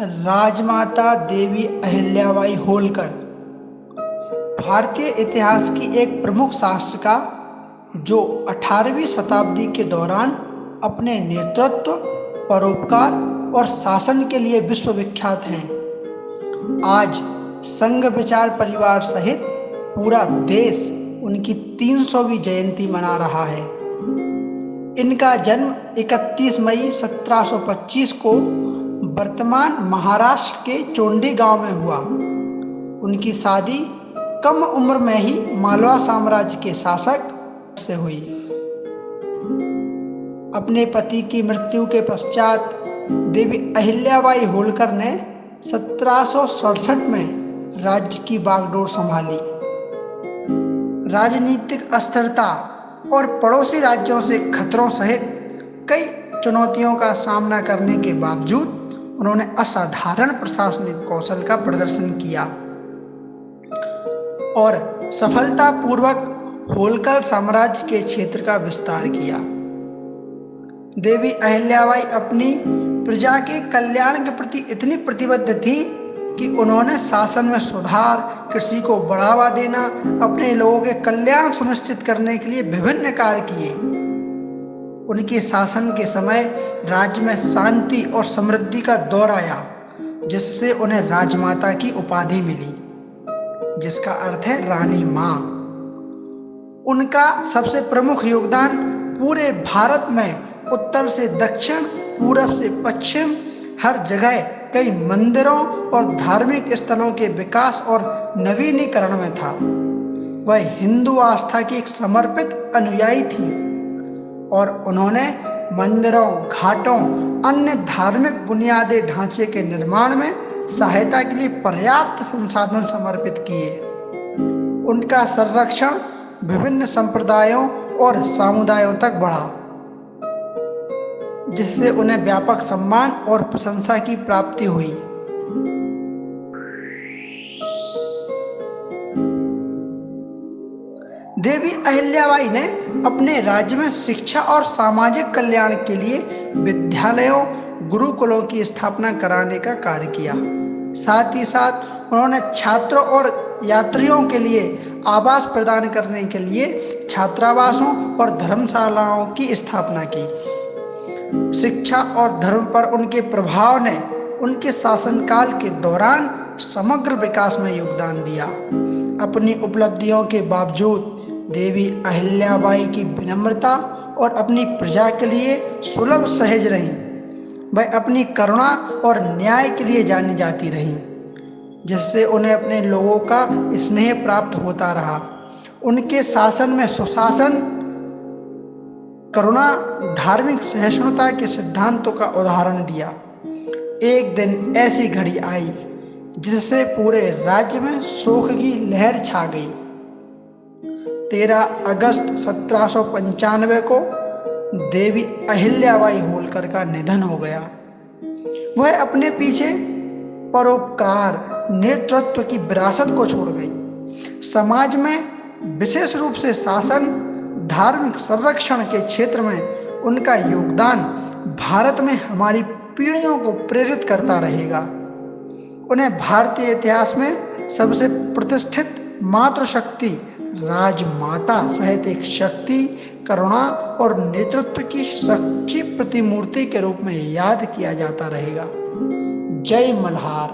राजमाता देवी अहिल्याबाई होलकर भारतीय इतिहास की एक प्रमुख शासिका जो 18वीं शताब्दी के दौरान अपने नेतृत्व, परोपकार और शासन के लिए विश्वविख्यात हैं। आज संघ विचार परिवार सहित पूरा देश उनकी 300वीं जयंती मना रहा है। इनका जन्म 31 मई 1725 को वर्तमान महाराष्ट्र के चोंडी गांव में हुआ। उनकी शादी कम उम्र में ही मालवा साम्राज्य के शासक से हुई। अपने पति की मृत्यु के पश्चात देवी अहिल्याबाई होलकर ने 1767 में राज्य की बागडोर संभाली। राजनीतिक अस्थिरता और पड़ोसी राज्यों से खतरों सहित कई चुनौतियों का सामना करने के बावजूद उन्होंने असाधारण प्रशासनिक कौशल का प्रदर्शन किया और सफलतापूर्वक होलकर साम्राज्य के क्षेत्र का विस्तार किया। देवी अहिल्याबाई अपनी प्रजा के कल्याण के प्रति इतनी प्रतिबद्ध थी कि उन्होंने शासन में सुधार, कृषि को बढ़ावा देना, अपने लोगों के कल्याण सुनिश्चित करने के लिए विभिन्न कार्य किए। उनके शासन के समय राज्य में शांति और समृद्धि का दौर आया, जिससे उन्हें राजमाता की उपाधि मिली, जिसका अर्थ है रानी मां। उनका सबसे प्रमुख योगदान पूरे भारत में उत्तर से दक्षिण, पूरब से पश्चिम हर जगह कई मंदिरों और धार्मिक स्थलों के विकास और नवीनीकरण में था। वह हिंदू आस्था की एक समर्पित अनुयायी थी और उन्होंने मंदिरों, घाटों, अन्य धार्मिक बुनियादी ढांचे के निर्माण में सहायता के लिए पर्याप्त संसाधन समर्पित किए। उनका संरक्षण विभिन्न संप्रदायों और समुदायों तक बढ़ा, जिससे उन्हें व्यापक सम्मान और प्रशंसा की प्राप्ति हुई। देवी अहिल्याबाई ने अपने राज्य में शिक्षा और सामाजिक कल्याण के लिए विद्यालयों, गुरुकुलों की स्थापना कराने का कार्य किया। साथ ही साथ उन्होंने छात्रों और यात्रियों के लिए आवास प्रदान करने के लिए छात्रावासों और धर्मशालाओं की स्थापना की। शिक्षा और धर्म पर उनके प्रभाव ने उनके शासनकाल के दौरान समग्र विकास में योगदान दिया। अपनी उपलब्धियों के बावजूद देवी अहिल्याबाई की विनम्रता और अपनी प्रजा के लिए सुलभ सहज रहीं। वह अपनी करुणा और न्याय के लिए जानी जाती रहीं, जिससे उन्हें अपने लोगों का स्नेह प्राप्त होता रहा। उनके शासन में सुशासन, करुणा, धार्मिक सहिष्णुता के सिद्धांतों का उदाहरण दिया। एक दिन ऐसी घड़ी आई जिससे पूरे राज्य में शोक की लहर छा गई। 13 अगस्त 1795 को देवी अहिल्याबाई होलकर का निधन हो गया। वह अपने पीछे परोपकार, नेतृत्व की विरासत को छोड़ गई। समाज में विशेष रूप से शासन, धार्मिक संरक्षण के क्षेत्र में उनका योगदान भारत में हमारी पीढ़ियों को प्रेरित करता रहेगा। उन्हें भारतीय इतिहास में सबसे प्रतिष्ठित मातृशक्ति राजमाता सहित एक शक्ति, करुणा और नेतृत्व की सच्ची प्रतिमूर्ति के रूप में याद किया जाता रहेगा। जय मल्हार।